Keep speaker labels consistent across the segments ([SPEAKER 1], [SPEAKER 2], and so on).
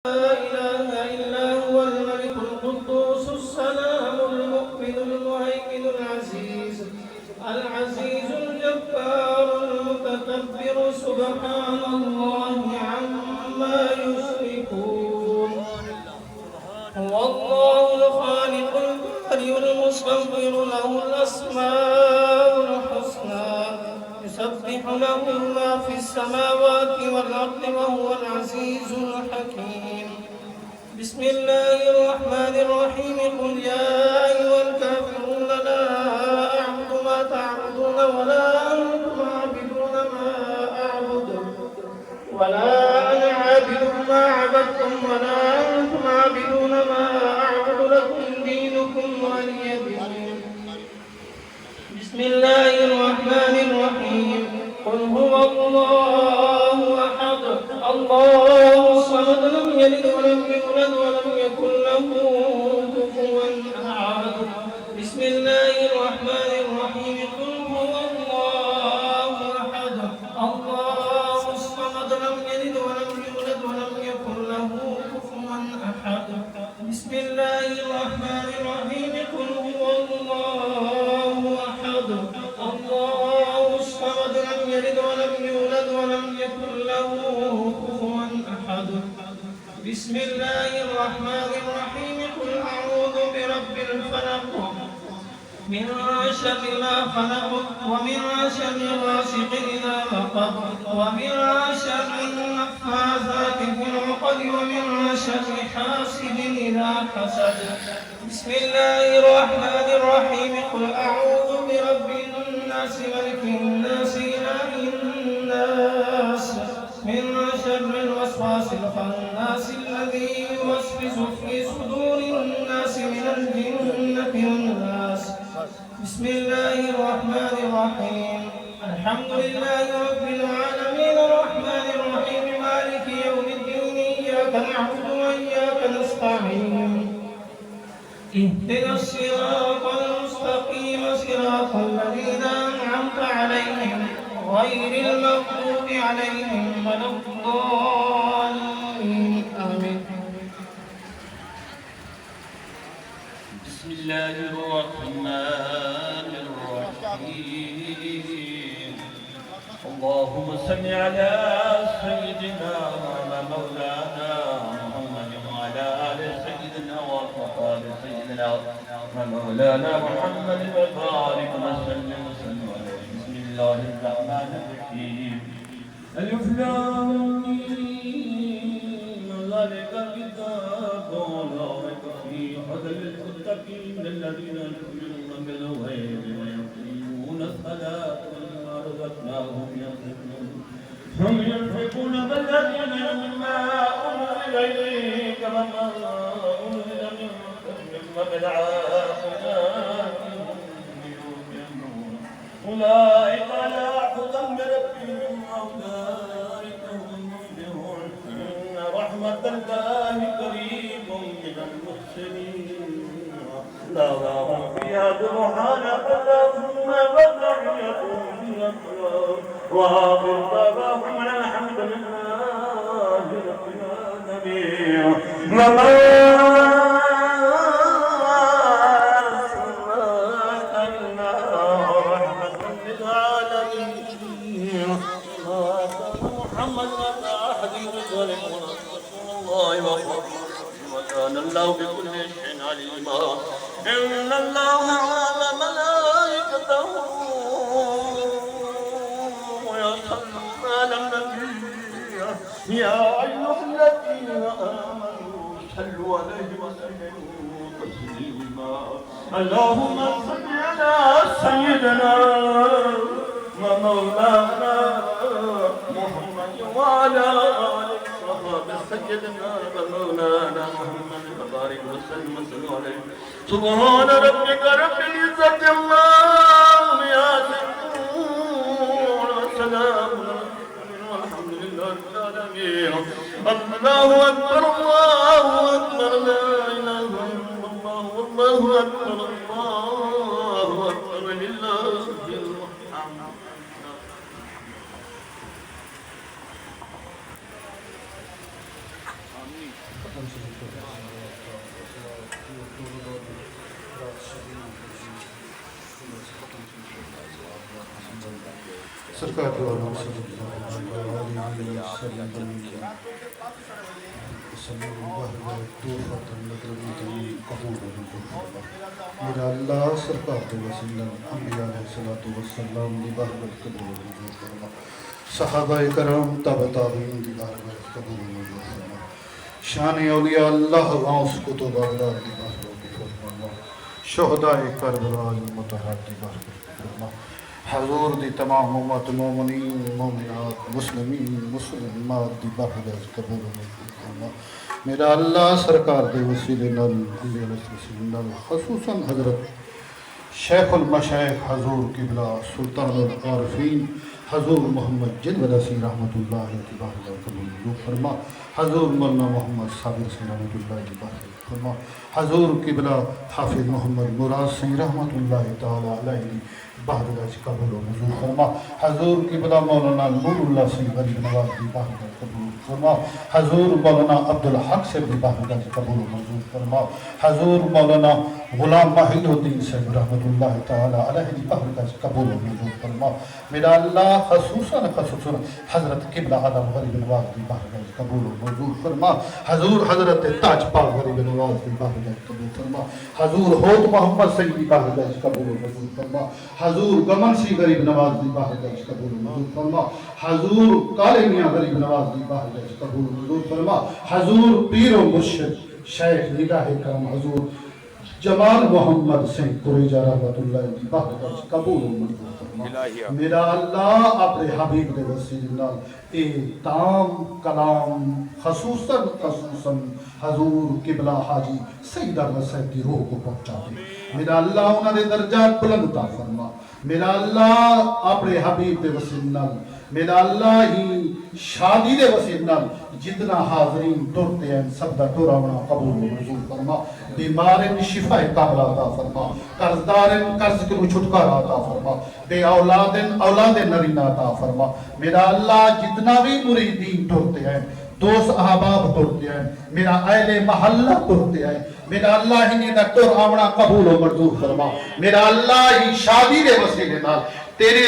[SPEAKER 1] لا إله إلا هو الملك القدوس السلام المؤمن المهيمن العزيز الجبار المتكبر سبحان الله عما يشركون. هو الله الخالق البارئ المصور له الأسماء الحسنى يسبح له ما في السماوات والأرض وهو العزيز الحكيم. بسم الله الرحمن الرحيم. قل يا أيها الكافرون لا أعبد ما تعبدون ولا أنتم عابدون ما أعبد ولا أنا عابد ما عبدتم ولا أنتم عابدون ما أعبد لكم دينكم ولي دين. بسم الله الرحمن الرحيم. قل هو الله أحد الله الصمد لم يلد ولم يولد ولم يكن له كفوا أحد. بسم الله الرحمن الرحيم. قل هو الله أحد الله الصمد لم يلد ولم يولد ولم يكن له كفوا أحد. بسم الله الرحمن الرحيم. قل هو الله أحد الله الصمد لم يلد ولم يولد ولم يكن له كفوا أحد. بسم الله الرحمن الرحيم. قل أعوذ برب الفلق من شر ما خلق ومن شر غاسق إذا وقب ومن شر النفاثات في العقد ومن شر حاسد إذا حسد. بسم الله الرحمن الرحيم. قل أعوذ برب الناس ملك الناس إله الناس من شر الوسواس الخناس الذي يوسوس في صدور الناس من الجنة والناس. بسم الله الرحمن الرحيم. الحمد لله رب العالمين الرحمن الرحيم مالك يوم الدين إياك نعبد وإياك نستعين اهدنا الصراط المستقيم صراط الذين أنعمت عليهم غير المغضوب عليهم ولا الضالين آمين.
[SPEAKER 2] بسم الله الرحمن الرحيم. اللهم صل على سيدنا ومولانا محمد وعلى آل سيدنا وآل سيدنا ومولانا محمد وبارك وسلم عليه. بسم الله الرحمن الرحيم. ألف لام ميم ذلك الكتاب لا ريب فيه هدى للمتقين الذين يؤمنون بالغيب ويقيمون الصلاة ومما رزقناهم ينفقون. هم ينفقون بالذين مما أنزل إليك وما أنزل من قبلك وبالآخرة هم يؤمنون. أولئك على هدى من ربهم وأولئك هم المفلحون. إن رحمة الله قريب من المحسنين. لا لهم فيها سبحانك اللهم وتحيتهم فيها سلام وآخر دعواهم أن الحمد لله رب العالمين. الله بكل شيء عليما. إن الله وملائكته يصلون على النبي يا أيها الذين آمنوا صلوا عليه وسلموا تسليما. اللهم صل على سيدنا ومولانا محمد وعلى آله سيدنا ومولانا محمد وبارك وسلم عليه. سبحان ربك رب العزة عما يصفون وسلام والحمد لله رب العالمين. الله أكبر الله أكبر لا إله إلا الله والله أكبر الله أكبر لله الحمد.
[SPEAKER 3] سرکار دو عالم صلی اللہ علیہ وسلم میرا اللہ سرکار دو وسلم انبیاء علیہ السلام دی بارگاہ قبول منظور فرما، صحابہ کرام تابع تابعین دی بارگاہ قبول منظور فرما، شان اولیاء اللہ غوث کتب بغداد دی بارگاہ فرما، شہداء کربلا المطہرات دی بارگاہ فرما، حضور دی تمام امت مومنین مومنات مسلمین مسلمات دی بارگاہ قبول منظور فرما۔ میرا اللہ سرکار دے وسیلے نال انبیاء علیہ السلام نال خصوصاً حضرت شیخ المشائخ حضور قبلہ سلطان العارفین حضور محمد جلوہ رسی رحمۃ اللہ علیہ کی بارگاہ قبول منظور فرما، حضور مولانا محمد صابر سی رحمۃ اللہ کی بارگاہ فرما، حضور قبلہ حافظ محمد مراد سی رحمۃ اللہ تعالی علیہ کی بارگاہ قبول منظور فرما، حضور قبلہ مولانا نور اللہ سی غریب نواز کی بارگاہ قبول فرما، حضور مولانا عبدالحق سے بھی بارگاہ قبول منظور فرما، حضور مولانا غلام محی الدین سے رحمۃ اللہ تعالی علیہ کی بارگاہ قبول منظور فرما۔ میرا اللہ خصوصاً حضرت قبلہ عالم غریب نواز کی بارگاہ قبول منظور فرما، حضور حضرت تاج پاک غریب نواز کی بارگاہ قبول فرما، حضور ہوت محمد سی کی بارگاہ قبول منظور فرما، حضور گمن سی غریب نواز کی بارگاہ قبول منظور فرما، حضور کالے میاں غریب نواز کی بارگاہ قبول منظور فرما، حضور پیر و مرشد شیخ نگاہ کرم حضور جمال محمد سنگھ قریجہ رحمۃ اللہ کی بارگاہ قبول منظور فرما۔ میرا اللہ اپنے حبیب دے وسیلے نال اے تام کلام خصوصاً حضور قبلہ حاجی سید احمد صاحب کی روح کو پہنچا دے، میرا اللہ انہاں دے درجات بلند عطا فرما، میرا اللہ اپنے حبیب دے وسیلے نال میرا اللہ ہی شادی دے وسیلے نال جتنا حاضرین ٹرتے ہیں سب دا ٹراونا قبول منظور فرما، بیمارن شفا کاملہ عطا فرما، قرضدارن قرض کو چھٹکارا عطا فرما، بے اولادن اولاد نرینہ عطا فرما، میرا اللہ جتنا بھی مریدین ٹرتے ہیں دوست احباب ٹرتے ہیں میرا اہل محلہ ٹرتے ہیں میرا اللہ ہی نے دا ٹر آونا قبول و منظور فرما، میرا اللہ ہی شادی دے وسیلے نال تیرے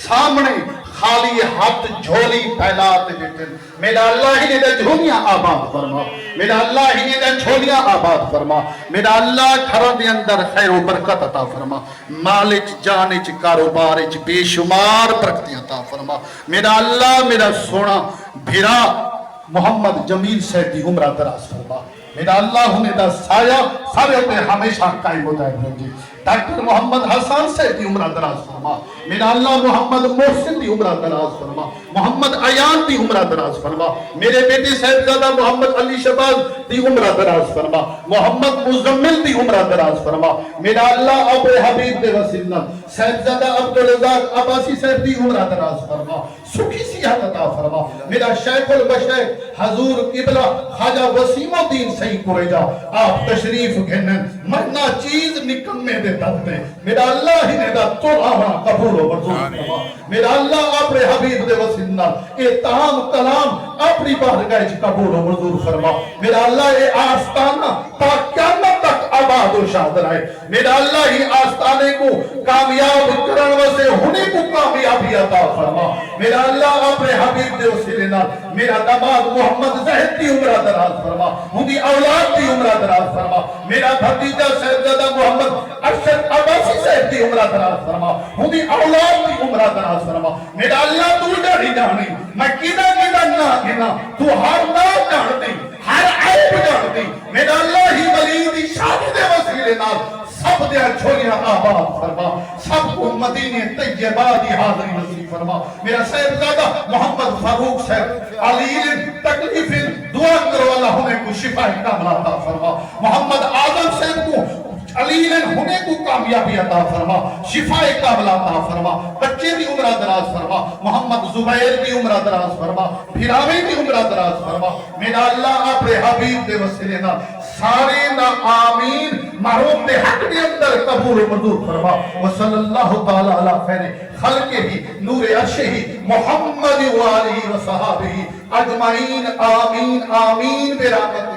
[SPEAKER 3] سامنے خالی ہاتھ جھولی پھیلاتے بیٹھے میرا اللہ ہی نے دے جھولیاں آباد فرما، میرا اللہ ہی نے دے جھولیاں آباد فرما، میرا اللہ گھروں دے اندر خیر و برکت عطا فرما، مالچ جانچ کاروبارچ بے شمار برکتیں عطا فرما، میرا اللہ میرا سونا بھیرا محمد جمیل صاحب دی عمرہ دراز فرما، میرا اللہ انہیں دا سایہ سارے پہ ہمیشہ قائم ہوتا ہے۔ ڈاکٹر محمد حسان صاحب دی عمرہ دراز فرما، میرا اللہ محمد محسن دی عمرہ دراز فرما، محمد عیان دی عمرہ دراز فرما، میرے بیٹی صاحبزادہ محمد علی شہباز دی عمرہ دراز فرما، محمد مزمل دی عمرہ دراز فرما، میرا اللہ ابو حبیب دے وسیلہ صاحبزادہ عبدالرزاق عباسی صاحب دی عمرہ دراز فرما، سکھی صحت عطا فرما، میرا شیخ البشیخ حضور قبلہ خواجہ وسیم الدین سید قریجہ آپ تشریف گھنن مرنا چیز نکمے دے دے میرا اللہ ہی نے دا توڑا قبول و منظور فرما، میرا اللہ اپنے حبیب دے وسیلہ اے تمام کلام اپنی بارگاہ قبول و منظور فرما، میرا اللہ اے آستانہ تا قیامت تک آباد و شاد رہے، میرا اللہ ہی آستانے کو کامیاب کرن واسطے ہونے کو کامیابی عطا فرما، میرا اللہ اپنے حبیب دے وسیلے میرا داماد محمد زہد کی عمرہ دراز فرما، ہندی اولاد کی عمرہ دراز فرما، میرا بھتیجا صاحبزادہ محمد ارشد عباسی صاحب کی عمرہ دراز فرما، ہندی اولاد کی عمرہ دراز فرما، میرا اللہ تو ڈری جانی میں کینا نہ گنا تو ہر نام جانتی ہر عیب جانتی، میرا اللہ ہی ولی دی شادی دے وسیلے نال سب دیا چھوڑیاں آباد فرما، سب کو مدینہ طیبہ دی حاضری نصیب فرما، میرا صاحبزادہ محمد فاروق صاحب علی تکلیف دعا کرو اللہ ہمیں کو شفا کاملہ عطا فرما، محمد آدم صاحب کو علیل ہونے کو کامیابی عطا فرما، شفا کاملہ عطا فرما، بچے دی عمرہ دراز فرما، محمد زبیر دی عمرہ دراز فرما، بھیراوی دی عمرہ دراز فرما، میرا اللہ اپنے حبیب دے وسیلے نہ سارے نا آمین محروم دے حق دے اندر قبول و منظور فرما، وصلی اللہ تعالی علی خیر خلقہ ہی نور عرشہ ہی محمد و آلہ و صحابہ اجمعین آمین آمین برحمتہ